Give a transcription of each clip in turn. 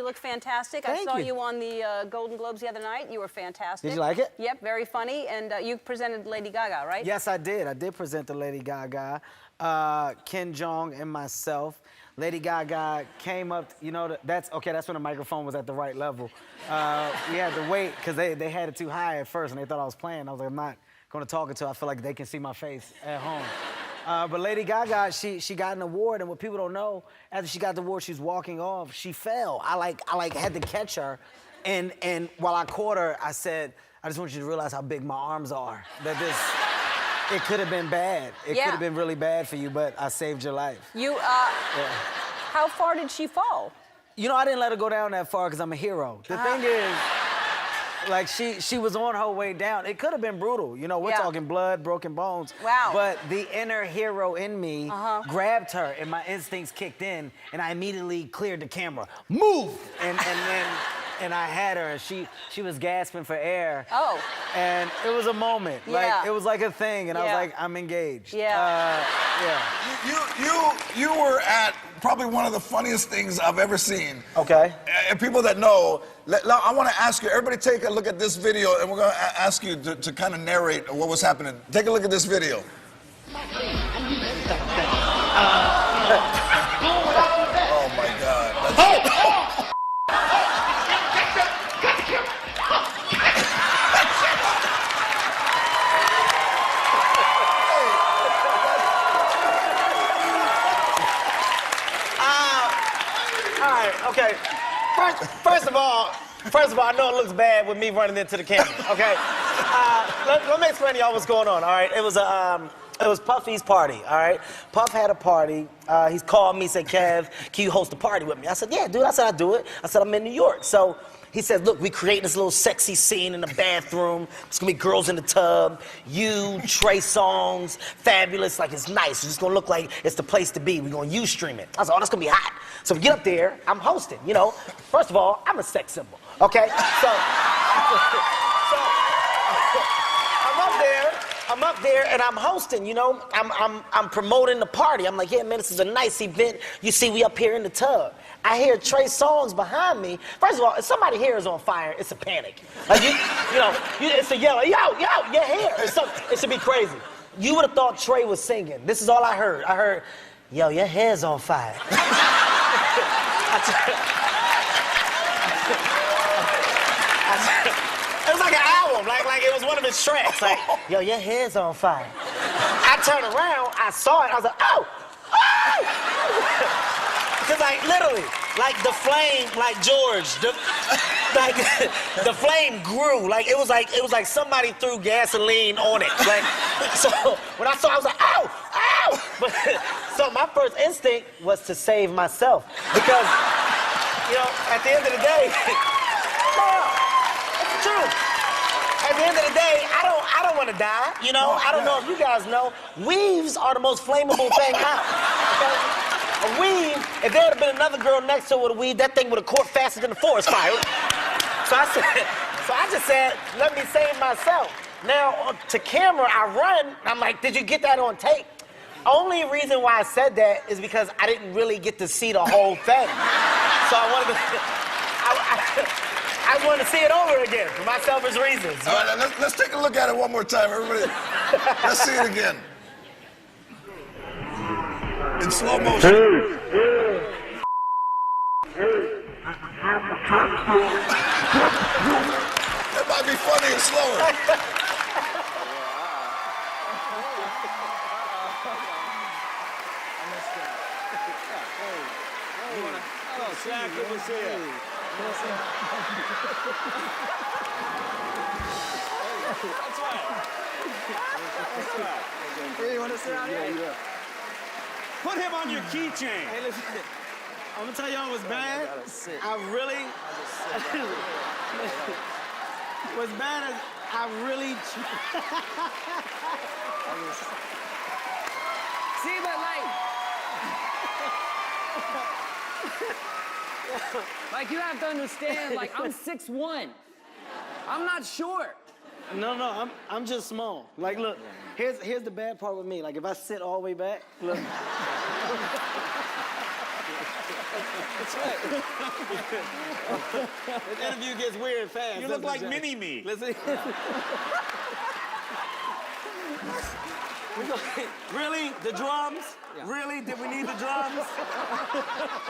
look fantastic. Thank I saw you. you on the Golden Globes the other night. You were fantastic. Did you like it? Yep, very funny. And you presented Lady Gaga, right? Yes, I did. I did present the Lady Gaga. Ken Jeong and myself. Lady Gaga came up, you know, that's when the microphone was at the right level. We had to wait, because they had it too high at first, and they thought I was playing. I was like, I'm not going to talk until I feel like they can see my face at home. But Lady Gaga, she got an award, and what people don't know, after she got the award, she was walking off, she fell. I had to catch her, and while I caught her, I said, I just want you to realize how big my arms are. That it could have been bad. It could have been really bad for you, but I saved your life. How far did she fall? You know, I didn't let her go down that far because I'm a hero. The thing is, like, she was on her way down. It could have been brutal. You know, we're talking blood, broken bones. Wow. But the inner hero in me grabbed her, and my instincts kicked in, and I immediately cleared the camera. Move! And I had her, and she was gasping for air. Oh. And it was a moment. Yeah. Like, it was like a thing, and I was like, I'm engaged. Yeah. You were at probably one of the funniest things I've ever seen. Okay. And people that know, I want to ask you, everybody take a look at this video, and we're going to ask you to kind of narrate what was happening. Take a look at this video. Oh, my God. All right, okay. First of all, I know it looks bad with me running into the camera, okay? Let me explain to y'all what's going on, all right? It was Puffy's party, all right? Puff had a party. He's called me, said, Kev, can you host a party with me? I said, yeah, dude. I said, I'll do it. I said, I'm in New York. So he said, look, we creating this little sexy scene in the bathroom. It's gonna be girls in the tub. You, Trey Songz, Fabulous, like it's nice. It's just gonna look like it's the place to be. We're gonna Ustream it. I said, oh, that's gonna be hot. So we get up there, I'm hosting, you know. First of all, I'm a sex symbol, okay? So I'm up there and I'm hosting, you know. I'm promoting the party. I'm like, yeah, man, this is a nice event. You see, we up here in the tub. I hear Trey Songz behind me. First of all, if somebody's hair is on fire, it's a panic. Like it's a yell, yo, your hair. It should be crazy. You would have thought Trey was singing. This is all I heard. I heard, yo, your hair's on fire. It was like an album, like it was one of his tracks. Like, yo, your hair's on fire. I turned around, I saw it, I was like, oh! Because like literally, like the flame, like George, the flame grew. Like it was like somebody threw gasoline on it. Like, so when I saw it, I was like, ow, ow! But so my first instinct was to save myself. Because, you know, at the end of the day, it's the truth. At the end of the day, I don't want to die. You know, I don't know if you guys know, weaves are the most flammable thing out. Okay? A weave, if there had been another girl next to her with a weave, that thing would have caught faster than the forest fire. So I just said, let me save myself. Now, to camera, I run, I'm like, did you get that on tape? Only reason why I said that is because I didn't really get to see the whole thing. So I wanted to, I just wanted to see it over again for my selfish reasons. All right, let's take a look at it one more time, everybody. Let's see it again. In slow motion. That might be funny and slower. Hello, Shaq, good to see you. That's right. Hey, you want to sit down here? Yeah. Put him on your keychain. Hey, listen, I'm gonna tell y'all what's bad. I really, what's bad is I really. See, but like you have to understand, like I'm 6'1". I'm not short. No, I'm just small. Like, look, here's the bad part with me. Like, if I sit all the way back, look. That's right. This interview gets weird fast. You look doesn't like it, Jay? Mini-Me. Listen. Really? The drums? Yeah. Really? Did we need the drums?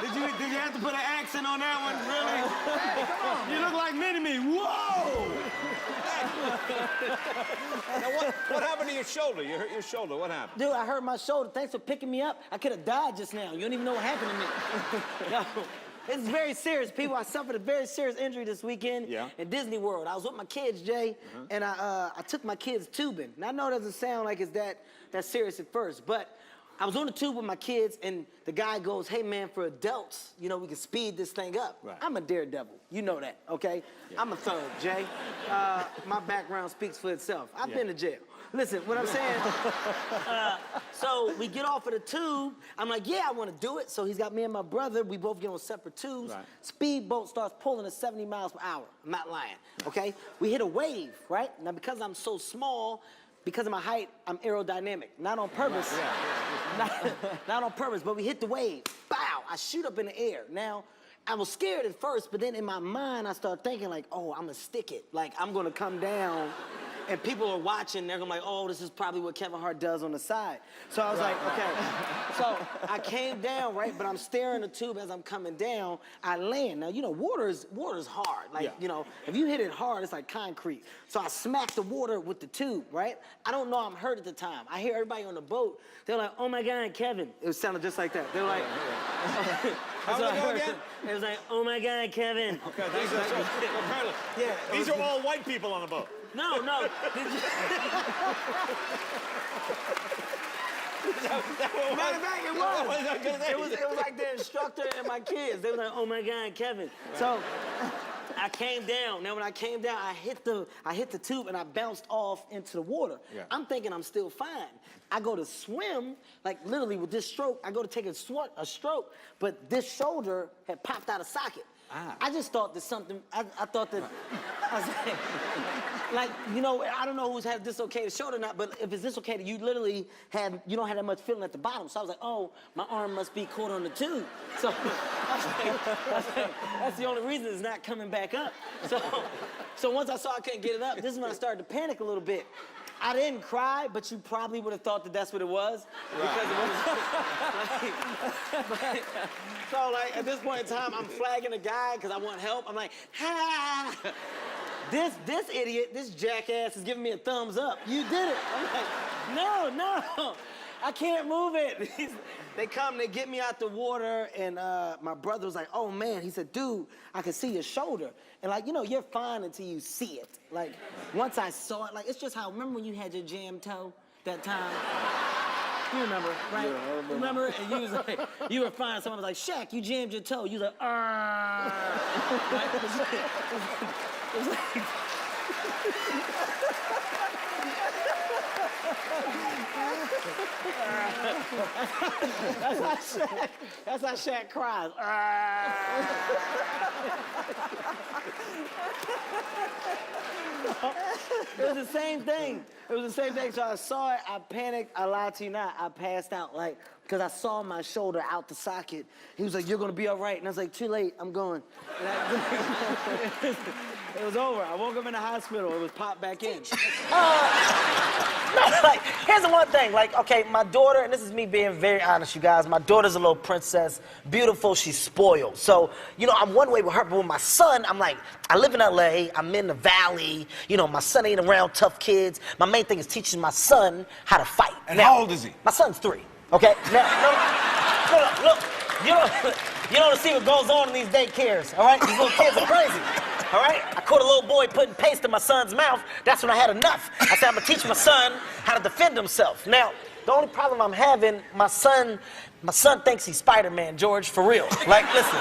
Did you have to put an accent on that one? Really? Hey, come on. You look like Mini-Me. Whoa! Now, what happened to your shoulder? You hurt your shoulder. What happened? Dude, I hurt my shoulder. Thanks for picking me up. I could have died just now. You don't even know what happened to me. No, it's very serious, people. I suffered a very serious injury this weekend in Disney World. I was with my kids, Jay, and I took my kids tubing. And I know it doesn't sound like it's that serious at first, but I was on the tube with my kids, and the guy goes, "Hey, man, for adults, you know, we can speed this thing up." Right. I'm a daredevil. You know that, okay? Yeah. I'm a thug, Jay. My background speaks for itself. I've been to jail. Listen, what I'm saying, so we get off of the tube. I'm like, yeah, I want to do it. So he's got me and my brother. We both get on separate tubes. Right. Speedboat starts pulling at 70 miles per hour. I'm not lying, okay? We hit a wave, right? Now, because I'm so small, because of my height, I'm aerodynamic. Not on purpose. Not on purpose, but we hit the wave. Bow! I shoot up in the air. Now, I was scared at first, but then in my mind, I started thinking like, oh, I'm gonna stick it. Like, I'm gonna come down, and people are watching, they're gonna be like, oh, this is probably what Kevin Hart does on the side. So I was like, okay. So I came down, right? But I'm staring the tube as I'm coming down. I land. Now, you know, water's hard. Like, you know, if you hit it hard, it's like concrete. So I smacked the water with the tube, right? I don't know I'm hurt at the time. I hear everybody on the boat. They're like, oh my God, Kevin. It sounded just like that. They were like, How did it go again? it was like, oh my God, Kevin. Okay, thanks. Apparently, Yeah, these are all white people on the boat. No. Matter of fact, it was. It was like the instructor and my kids. They were like, "Oh my God, Kevin!" So I came down. Now, when I came down, I hit the tube and I bounced off into the water. Yeah. I'm thinking I'm still fine. I go to swim, like literally with this stroke. I go to take a stroke, but this shoulder had popped out of socket. I just thought that something. I thought that. I was like, you know, I don't know who's had a dislocated shoulder or not, but if it's dislocated, you don't have that much feeling at the bottom. So I was like, oh, my arm must be caught on the tube. So I was like, that's the only reason it's not coming back up. So once I saw I couldn't get it up, this is when I started to panic a little bit. I didn't cry, but you probably would have thought that that's what it was. Because it was so like at this point in time, I'm flagging a guy because I want help. I'm like, ha! This idiot, this jackass is giving me a thumbs up. You did it. I'm like, no, I can't move it. They come, they get me out the water, and my brother was like, oh man, he said, dude, I can see your shoulder. And like, you know, you're fine until you see it. Like, once I saw it, like, it's just how, remember when you had your jam toe that time? You remember, right? Yeah, I remember. Remember? And you was like, you were fine. Someone was like, Shaq, you jammed your toe. You was like, right? It was like, that's how Shaq cries. It was the same thing. So I saw it, I panicked, I lied to you not, I passed out, like, because I saw my shoulder out the socket. He was like, you're gonna be all right. And I was like, too late, I'm going. It was over. I woke up in the hospital. It was popped back in. No, like, here's the one thing. Like, okay, my daughter, and this is me being very honest, you guys, my daughter's a little princess, beautiful, she's spoiled. So, you know, I'm one way with her, but with my son, I'm like, I live in LA, I'm in the valley, you know, my son ain't around tough kids. My main thing is teaching my son how to fight. And how old is he? My son's 3, okay? Now, look, you don't see what goes on in these daycares, all right? These little kids are crazy. All right? I caught a little boy putting paste in my son's mouth. That's when I had enough. I said, I'm gonna teach my son how to defend himself. Now, the only problem I'm having, my son thinks he's Spider-Man, George, for real. Like, listen,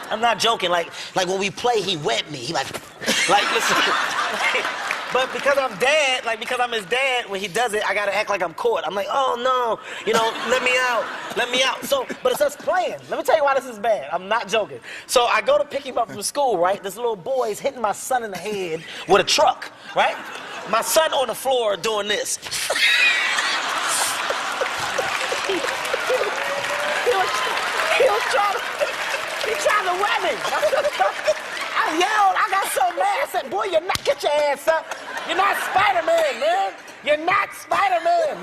I'm not joking. Like when we play, he wet me. He like listen. But because I'm dad, like because I'm his dad, when he does it, I gotta act like I'm caught. I'm like, oh no, you know, let me out. So, but it's us playing. Let me tell you why this is bad. I'm not joking. So I go to pick him up from school, right? This little boy is hitting my son in the head with a truck, right? My son on the floor doing this. He was trying to me. I yelled. I got so mad. I said, boy, you're not, get your ass up. You're not Spider-Man, man. You're not Spider-Man.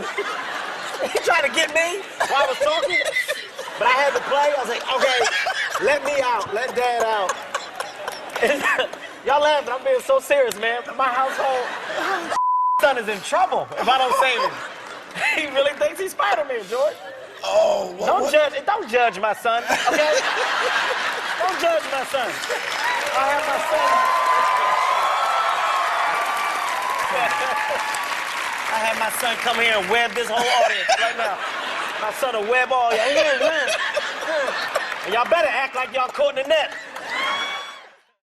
He tried to get me while I was talking, but I had to play. I was like, okay, let me out. Let Dad out. Y'all laughing. I'm being so serious, man. My household, son is in trouble if I don't save him. He really thinks he's Spider-Man, George. Oh, what? Don't judge my son, okay? Don't judge my son. I have my son. I have my son come here and web this whole audience right now. My son will web all y'all. And y'all better act like y'all caught in the net.